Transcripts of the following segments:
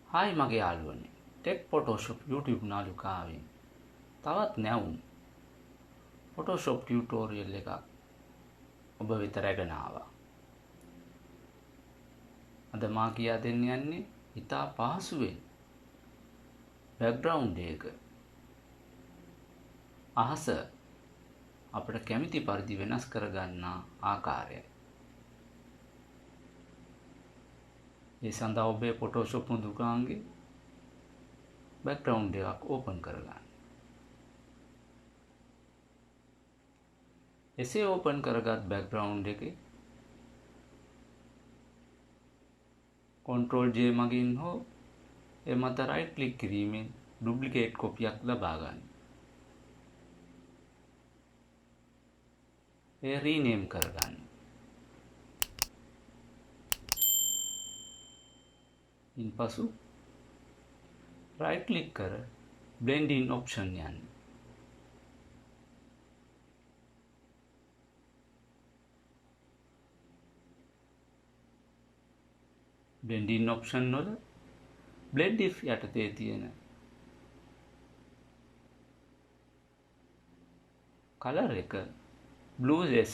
Hi මගේ යාළුවනේ. Tech Photoshop YouTube නාලිකාවෙන් තවත් නැවුම් ෆොටෝෂොප් ටියුටෝරියල් එකක් ඔබ වෙත රැගෙන ආවා. අද මා කියා දෙන්න යන්නේ ඉතා පහසුවෙන් බෑග්ග්‍රවුන්ඩ් එක අහස අපට කැමති පරිදි වෙනස් කරගන්නා ආකාරයයි. ඒ සඳහා ඔබේ ෆොටෝෂොප් දුකාංගේ බෑග්ග්‍රවුන්ඩ් එකක් ඕපන් කරගන්න. එසේ ඕපන් කරගත් බෑග්ග්‍රවුන්ඩ් එකේ Ctrl J මගින් හෝ ඒ මත රයිට් ක්ලික් කිරීමෙන් ඩුප්ලිකේට් කොපියක් ලබා ගන්න. ඒ රීනේම් කරගන්න. ඉන්පසු රයිට් ක්ලික් කර blend in option යන්න. blend in option වල blend if යටතේ තියෙන color එක blue ලෙස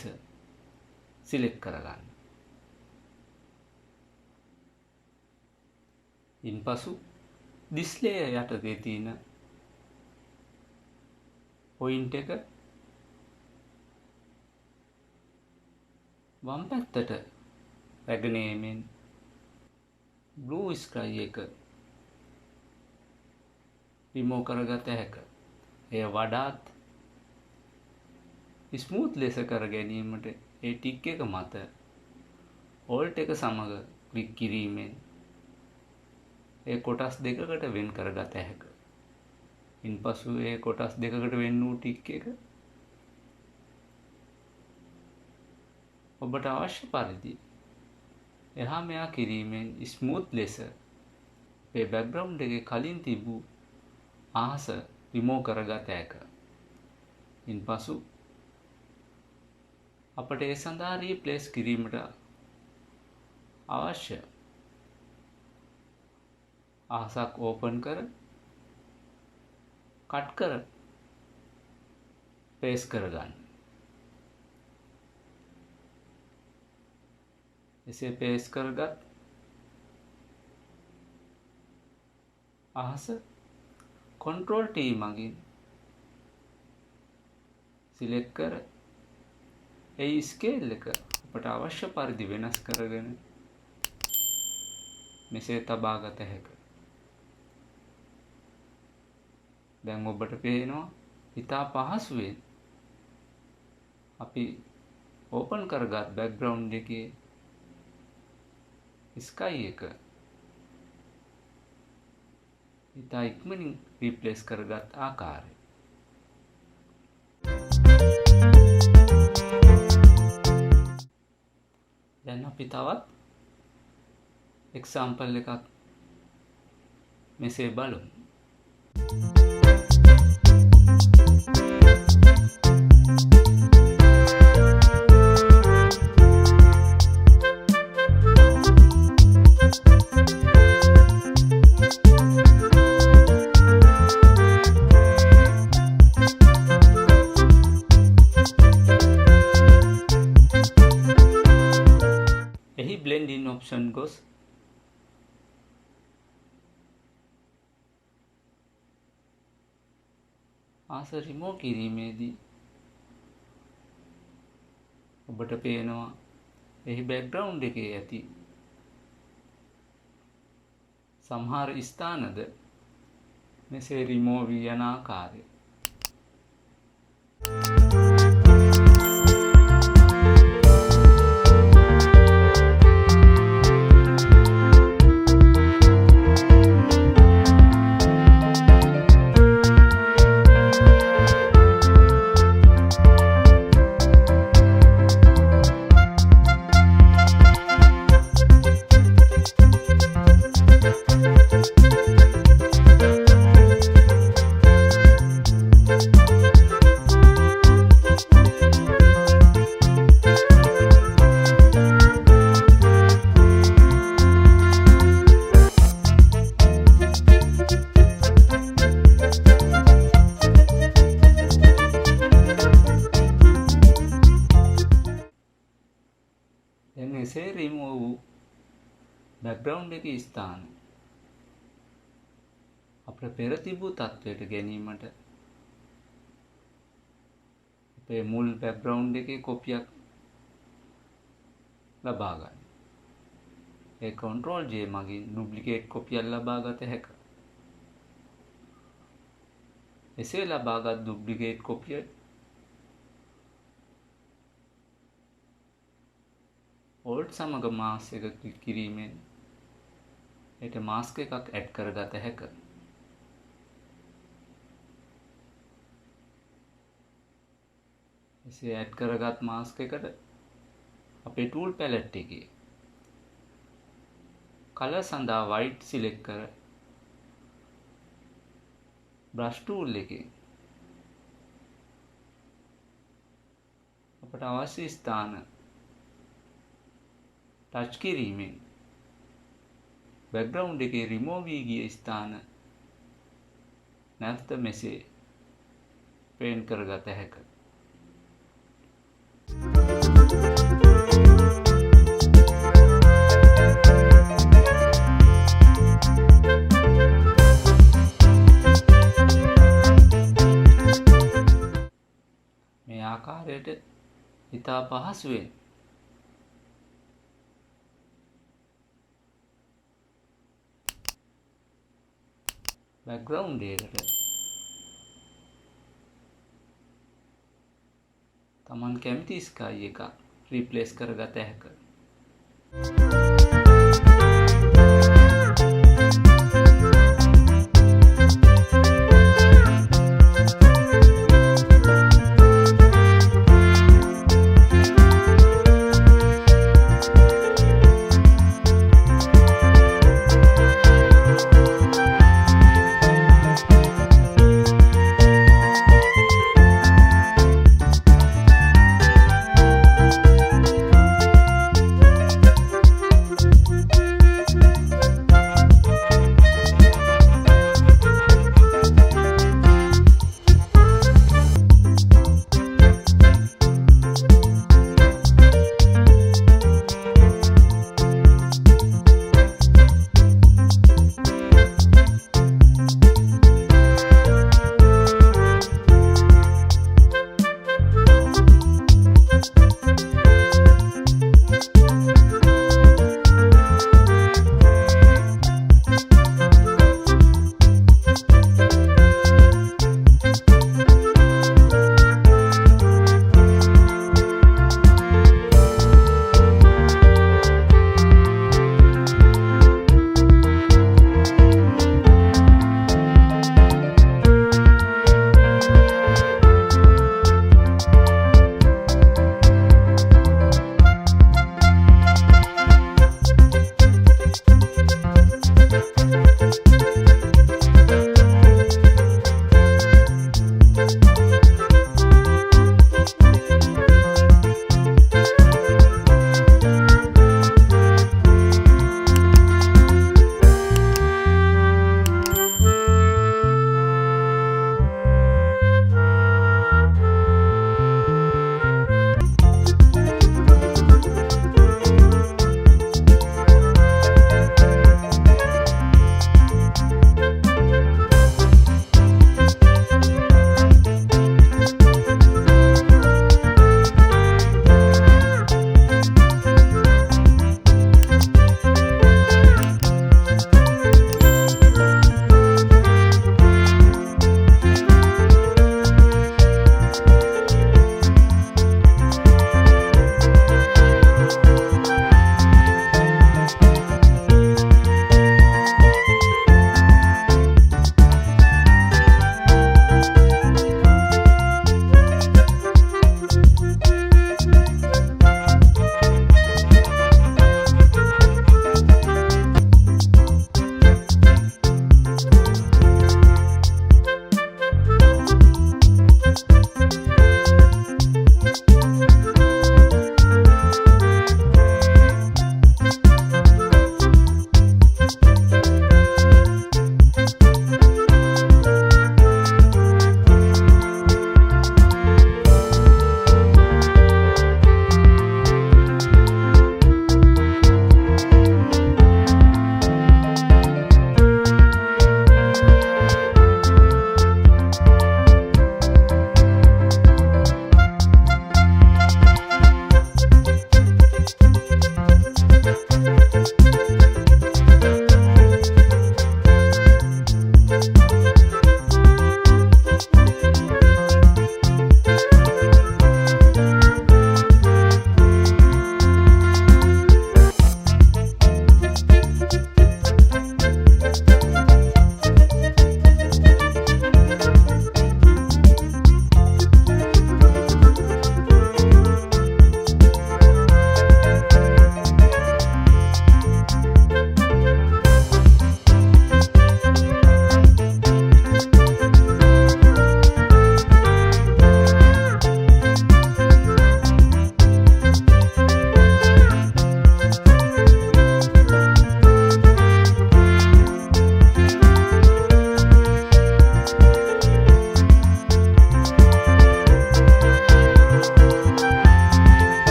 select කරගන්න. ඉන්පසු display යටතේ තියෙන point එක වම් පැත්තට රැගෙන යමින් blue sky එක remove කරගත හැක. එය වඩාත් ස්මූත් ලෙස කර ගැනීමට ඒ ටික් එක මත alt එක සමග ක්ලික් කිරීමෙන් ඒ කොටස් දෙකකට වෙන් කරගත හැක. ඉන්පසු ඒ කොටස් දෙකකට වෙන් වූ ටික් එක ඔබට අවශ්‍ය පරිදි එහා මෙහා කිරීමෙන් ස්මූත් ලෙස මේ බෑග්ග්‍රවුන්ඩ් එකේ කලින් තිබූ අහස රිමූව් කරගත හැක. ඉන්පසු අපට ඒ සඳහා රීප්ලේස් කිරීමට අවශ්‍ය අහසක් ඕපන් කර කට් කර පේස්ට් කරගන්න. එසේ පේස්ට් කරගත් අහස Ctrl T මගින් සිලෙක්ට් කර ඒ ස්කේල් එක අපට අවශ්‍ය පරිදි වෙනස් කරගෙන මෙසේ තබා ගත හැක. දැන් ඔබට පේනවා ඉතා පහසුවෙන් අපි ඕපන් කරගත් බෑග්ග්‍රවුන්ඩ් එකේ ස්කයි එක ඉතා ඉක්මනින් රීප්ලේස් කරගත් ආකාරය. දැන් අපි තවත් එක්සැම්පල් එකක් මෙසේ බලමු. එහි blend in option ගොස් ආස රිමූව් කිරීමේදී ඔබට පේනවා එහි බෑග්ග්‍රවුන්ඩ් එකේ ඇති සමහර ස්ථානද මෙසේ රිමූව් වී යන ආකාරය. බෑග්ග්‍රවුන්ඩ් එකේ ස්ථාන අපේ පෙර තිබූ තත්වයට ගැනීමට අපේ මුල් බෑග්ග්‍රවුන්ඩ් එකේ කොපියක් ලබා ගන්න. ඒ Ctrl J මගින් ඩුප්ලිකේට් කොපියක් ලබා ගත හැකියි. එසේ ලබාගත් ඩුප්ලිකේට් කොපිය Alt සමග මාස්ක් එක ක්ලික් කිරීමෙන් ඒට මාස්ක් එකක් ඇඩ් කරගත හැකියි. එසේ ඇඩ් කරගත් මාස්ක් එකට අපේ ටූල් පැලට් එකේ කලර් සඳහා white සිලෙක්ට් කර බ්‍රෂ් ටූල් එකේ අපට අවශ්‍ය ස්ථාන ටච් කිරීමෙන් බෑග්ග්‍රවුන්ඩ් එකේ රිමූව් වී ගිය ස්ථාන නැවත මෙසේ පේන්ට් කරගත හැකියි. මේ ආකාරයට ඉතා පහසුවෙන් බෑග්ග්‍රවුන්ඩ් එකකට තමන් කැමති ස්කයි එකක් රීප්ලේස් කරගත හැකියි.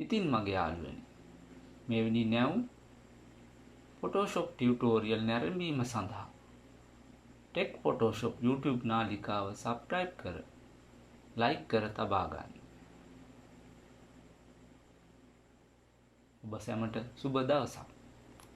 ඉතින් මගේ යාළුවනි, මෙවැනි නැවුම් Photoshop ටියුටෝරියල් නැරඹීම සඳහා ටෙක් Photoshop YouTube නාලිකාව සබ්ස්ක්‍රයිබ් කර ලයික් කර තබා ගන්න. ඔබ සැමට සුබ දවසක්.